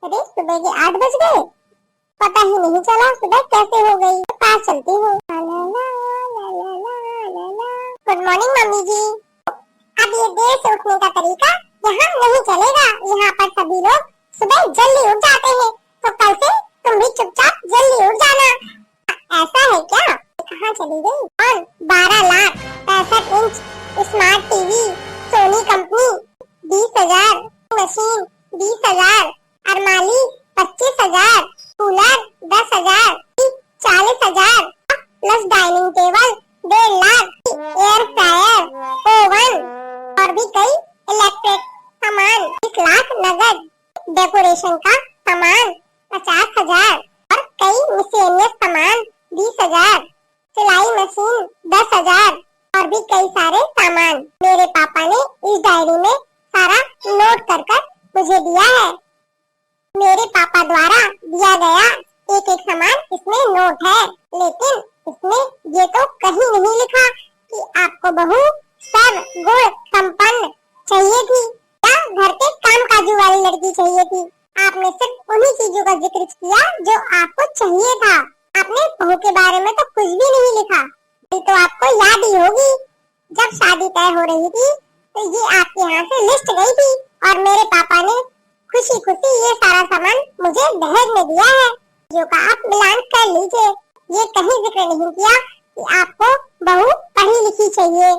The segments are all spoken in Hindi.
अरे सुबह के 8 बज गए, पता ही नहीं चला सुबह कैसे हो गई। पास चलती हूँ। गुड मॉर्निंग मम्मी जी। अब ये देर से उठने का तरीका यहाँ नहीं चलेगा। यहाँ पर सभी लोग सुबह जल्दी उठ जाते हैं, तो कल से तुम भी चुपचाप जल्दी उठ जाना। ऐसा है क्या? कहाँ चली गई? और 12,65,000 inch smart TV Sony company 20,000, machine 20,000, अरमाली 25,000, cooler 10,000, 40,000 plus dining table 1.5 lakh, air fryer, oven और भी कई इलेक्ट्रिक सामान 1 लाख नगद, डेकोरेशन का सामान 50,000 और कई मिसेलियस सामान 20,000, सिलाई मशीन 10,000 और भी कई सारे सामान मेरे पापा ने इस डायरी में सारा नोट कर मुझे दिया है। मेरे पापा द्वारा दिया गया एक एक सामान इसमें नोट है, लेकिन इसमें ये तो कहीं नहीं लिखा कि आपको बहू सब गुण संपन्न चाहिए थी या घर के काम काजू वाली लड़की चाहिए थी। आपने सिर्फ उन्हीं चीजों का जिक्र किया जो आपको चाहिए था। आपने बहू के बारे में तो कुछ भी नहीं लिखा। तो आपको याद ही होगी, जब शादी तय हो रही थी तो ये आपके यहाँ से लिस्ट गई थी और मेरे पापा ने खुशी खुशी ये सारा सामान मुझे दहेज में दिया है, जो का आप मिलान कर लीजिए। ये कहीं जिक्र नहीं किया कि आपको बहू पढ़ी लिखी चाहिए।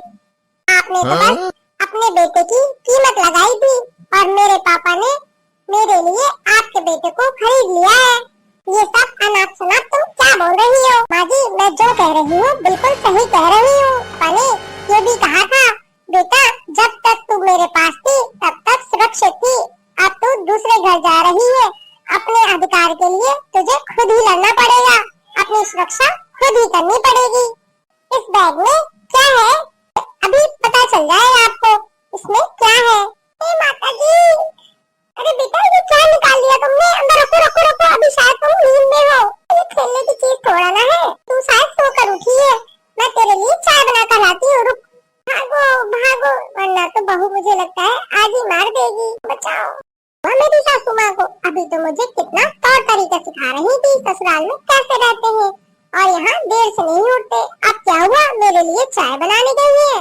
आपने तो बस अपने बेटे की कीमत लगाई थी और मेरे पापा ने मेरे लिए आपके बेटे को खरीद लिया है। ये सब अनाप शनाप तुम क्या बोल रही हो? माँ जी, मैं जो कह रही हूँ बिल्कुल सही कह रही हूँ। पापा ने ये भी कहा था, बेटा जब तक तू मेरे पास थी तब तक सुरक्षित थी, अब तू दूसरे घर जा रही है, अपने अधिकार के लिए तुझे खुद ही लड़ना पड़ेगा, अपनी सुरक्षा खुद ही करनी पड़ेगी। इस बैग में क्या है अभी पता चल जाएगा आपको, इसमें क्या है। माता जी, अरे बेटा ये क्या निकाल लिया तुमने? अंदर रखो रखो रखो, अभी शायद तुम नींद में हो। ये खेलने की चीज थोड़ा ना है, तू शायद सोकर उठी है। मैं तेरे लिए चाय बना कर लाती हूँ, रुक। भागो भागो, वरना तो बहू मुझे लगता है आज ही मार देगी। बचाओ मेरी सासू माँ को। अभी तो मुझे कितना तौर तरीका सिखा रही थी ससुराल में कैसे रहते हैं और यहाँ देर से नहीं उठते। अब क्या हुआ, मेरे लिए चाय बनाने गई है।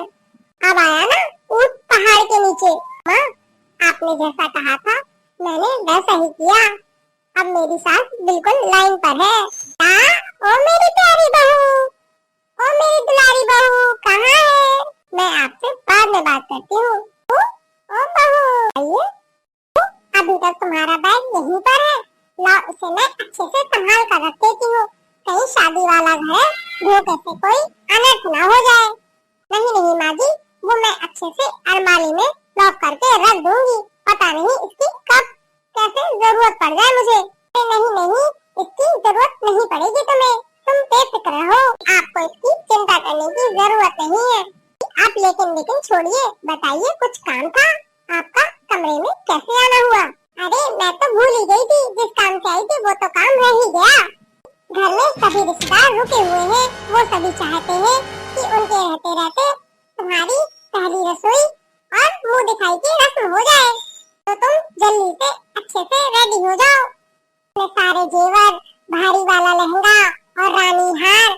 अब आया ना ऊंट पहाड़ के नीचे। माँ, आपने जैसा कहा था मैंने वैसा ही किया। अब मेरी सास बिल्कुल लाइन पर है। ओ मेरी प्यारी बहू, ओ मेरी दुलारी बहू, कहाँ है? मैं आपसे बाद में बात करती हूँ। ओ बहू, आइए। अभी तक तुम्हारा बैग यहीं पर है, लाओ इसे मैं अच्छे से संभाल कर रख देती हूँ। कहीं शादी वाला घर है, धोखे से कोई अनर्थ ना हो जाए। नहीं नहीं माँ जी, वो मैं अच्छे से अलमारी में लॉक करके रख दूंगी। पता नहीं इसकी कब कैसे जरूरत पड़ जाए मुझे। नहीं नहीं, इसकी जरूरत नहीं पड़ेगी तुम्हें, तुम बेफिक्र रहो, आपको इसकी चिंता करने की जरूरत नहीं है। आप लेकिन छोड़िए, बताइए कुछ काम था आपका? कमरे में कैसे आना हुआ? अरे मैं तो भूल ही गई थी, जिस काम से आई थी वो तो काम रह ही गया। घर में सभी रिश्तेदार रुके हुए हैं, वो सभी चाहते हैं कि उनके रहते रहते तुम्हारी पहली रसोई और मुंह दिखाई की रस्म हो जाए। तो तुम जल्दी से अच्छे से रेडी हो जाओ, अपने सारे जेवर, भारी वाला लहंगा और रानी हार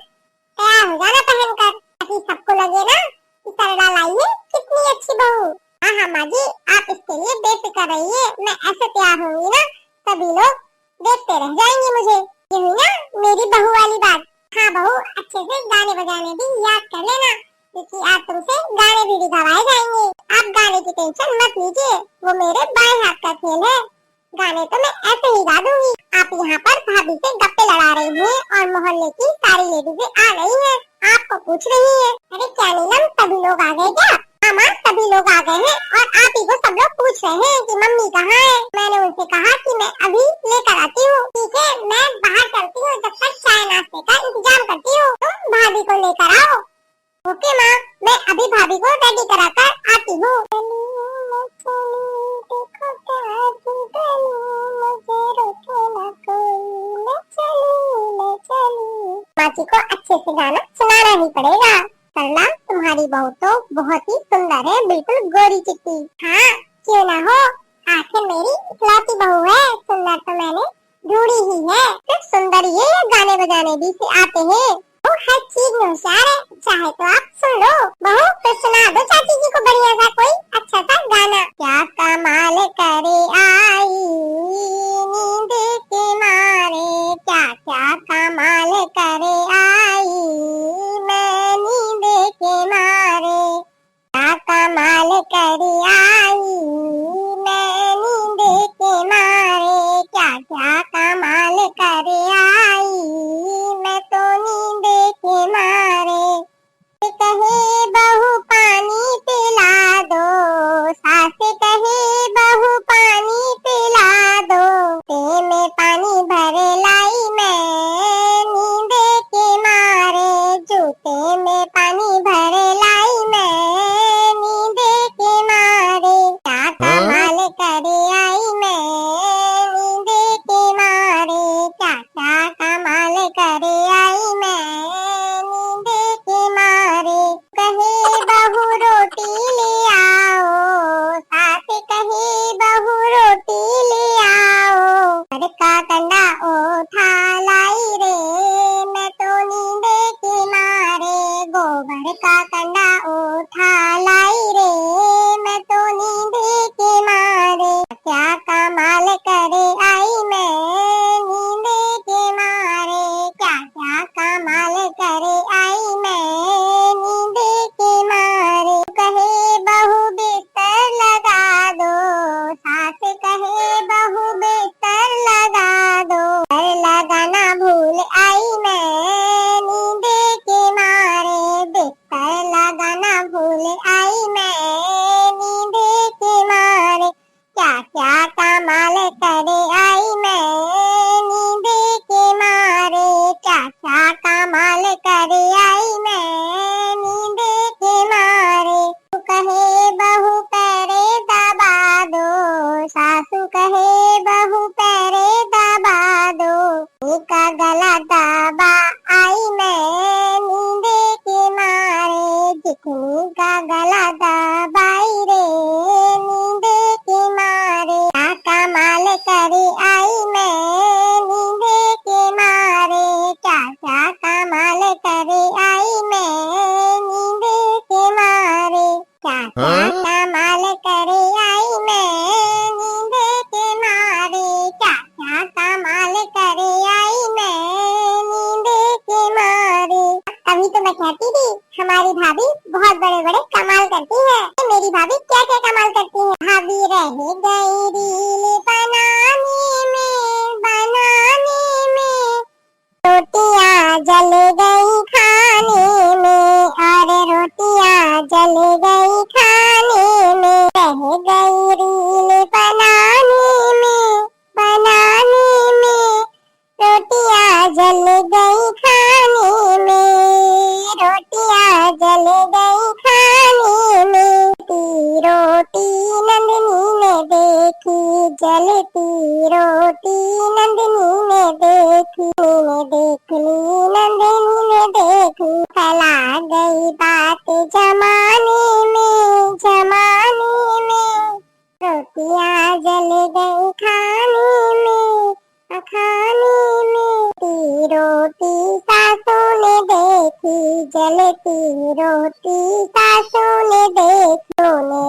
तैयार हो जाना पहनकर, ताकि सबको लगे ना कि सरला लाइए कितनी अच्छी बहू। हाँ माँ जी, आप इसके लिए बेफिक्र रहिए, मैं ऐसे तैयार होंगी ना सभी लोग देखते रह जाएंगे मुझे। ये हुई ना मेरी बहू वाली बात। हाँ बहू, अच्छे से गाने बजाने भी याद कर लेना, क्योंकि आज तुमसे गाने भी दिखवाए जाएंगे। आप गाने की टेंशन मत लीजिए, वो मेरे बाएं हाथ का खेल है। गाने तो मैं ऐसे ही गा दूंगी। आप यहाँ पर भाभी से गप्पे लड़ा रही हैं और मोहल्ले की सारी लेडीजें आ गई हैं, आपको पूछ रही हैं। अरे क्या नीलम, सभी लोग आ गए क्या? हाँ माँ, सभी लोग आ गए हैं और आप ही को सब लोग पूछ रहे हैं कि मम्मी कहाँ है। मैंने उनसे कहा कि मैं अभी लेकर आती हूँ। ठीक है, मैं बाहर चलती हूँ, जब तक चाय नाश्ते का इंतजाम करती हूँ, तुम भाभी को लेकर आओ। ओके माँ, मैं अभी भाभी को रेडी कराकर आती हूँ। माची को अच्छे से गाना सुनाना ही पड़ेगा। सरला, तुम्हारी बहू तो बहुत ही सुंदर है, बिल्कुल गोरी चिट्टी। हाँ क्यों ना हो, आखिर मेरी इकलौती बहू है, सुंदर तो मैंने ढूंढी ही है। सिर्फ सुंदर ये गाने बजाने भी से आते हैं। वो हर चीज में होशियार है, चाहे तो आप सुन लो। बहू तो सुना दो चाची जी को बढ़िया सा कोई अच्छा सा गाना। क्या कमाल करे आई नींद के मारे, क्या क्या कमाल करे आई मैं नींद के मारे, क्या कमाल करे आई मैं नींद के मारे, क्या क्या कमाल करे आई मैं तो नींद के मारे। कहे बहू पानी पिला दो, सास कहे बहू पानी पिला दो, ते में पानी भर लाई मैं नींद के मारे, जूते में पानी भर लाई मैं नींद के मारे। क्या कमाल करे आई मैं नींद के मारे, क्या क्या कमाल करे आई मैं नींद के मारे। कहे बहू रोटी ले आओ, सास कहे बहू रोटी ले आओ, घर का कंडा उठा लाई रे मैं तो नींद के मारे, गोबर का कंडा उठा लाई रे मैं तो नींद के मारे। क्या कमाल करे आई मैं नींद के मारे, क्या क्या कमाल करे आई मैं नींद के मारे। कहे बहू बिस्तर लगा दो, सास कहे बहू बिस्तर लगा दो, घर लगाना भूल आई मैं नींद के मारे, बिस्तर लगाना भूल आई मैं नींद के मारे। क्या क्या कमाल करे आई मैं नींद के मारे, क्या क्या कमाल करे आई मैं नींद के मारे। कहे बहू पैरे दबा दो, सासू कहे बहू पैरे दबा दो, का गला दबा आई मैं नींद के मारे, जितनी का गला दबाई रे नींद के मारे। क्या कमाल करे आई मैं नींद के मारे, क्या क्या कमाल करे आई मैं नींद के मारे, क्या क्या कमाल करे आई मैं नींद के मारे, क्या क्या कमाल करे आई मैं नींद के मारे। तभी तो मैं कहती थी हमारी भाभी बहुत बड़े बड़े कमाल करती है। मेरी भाभी क्या क्या कमाल करती है। भाभी रह गई रील बनाने में, रोटियां जल गई खाने में, और रोटियां जल गई खाने में, रह गई रील बनाने में, रोटियां जल गई खाने में, रोटियां जल गई खाने में। रोटी नंदनी ने देखी, जलती रोटी नंदनी ने देखी, नंदनी ने देखी, फैला गई बात जमाने में, रोटियां जल गई खाने में, रोटी सासू ने देखी, जलती रोटी सासू ने देखी,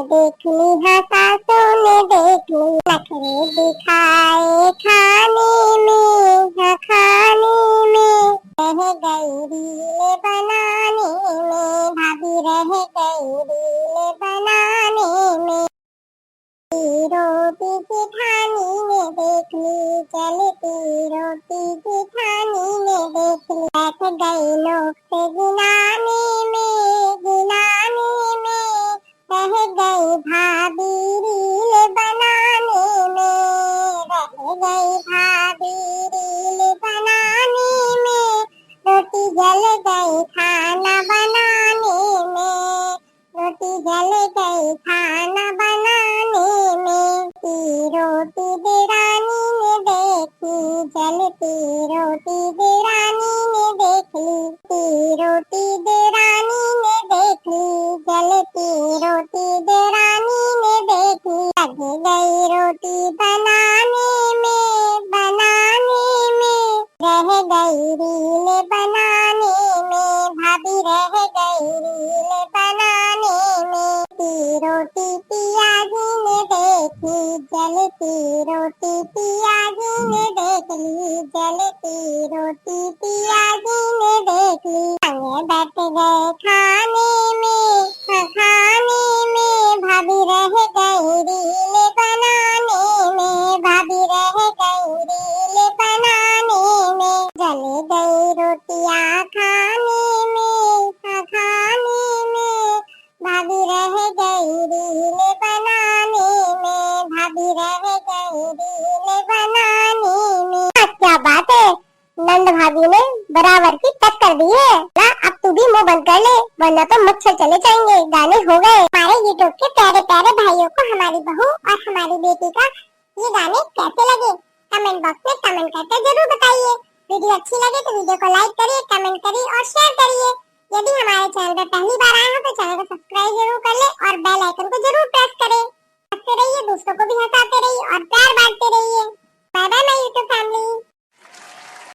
देख ली हाँ सासू ने देख ली, नखरे दिखाए खाने में, हाँ खाने में। रह गई रील बनाने में, भाभी रह गई रील बनाने में, रोटी जेठानी ने देख ली, जलती रोटी जेठानी ने देख ली, बैठ गई लोग से गिनाने में, रह गई भाभी रील बनाने में, रह गई भाभी रील बनाने में, रोटी जल गई खाना बनाने में, रोटी जल गई खाना बनाने में। रोटी देरानी ने देखी, जलती रोटी देरानी ने देख ली, रोटी देरानी ने देख ली, जलती रोटी देरानी ने देख ली, लग गई रोटी रोटी पियाजी ने देखी, जलती रोटी पियाजी ने देख ली, जलती रोटी पियाजी ने देख ली। संगे बैठ गए खाने में, हाँ खाने में, भाभी रह गई रील बनाने में, भाभी रह गई रील बनाने में। जल गई रोटियां खाने में, हाँ खाने में, भाभी रह गई रील बनाने में, भाभी रह गई रील बनाने में। क्या बात है, नंद भाभी ने बराबर की टक्कर दी है ना। अब तू भी मुंह बंद कर ले, वरना तो मच्छर चले जाएंगे। गाने हो गए। हमारे यूट्यूब के प्यारे प्यारे भाइयों को हमारी बहू और हमारी बेटी का ये गाने कैसे लगे, कमेंट बॉक्स में कमेंट करके जरूर बताइए। वीडियो अच्छी लगे तो वीडियो को लाइक करिए, कमेंट करिए और शेयर करिए। यदि हमारे चैनल पर पहली बार आए हो तो चैनल को सब्सक्राइब जरूर कर ले और बेल आइकन को जरूर प्रेस करें।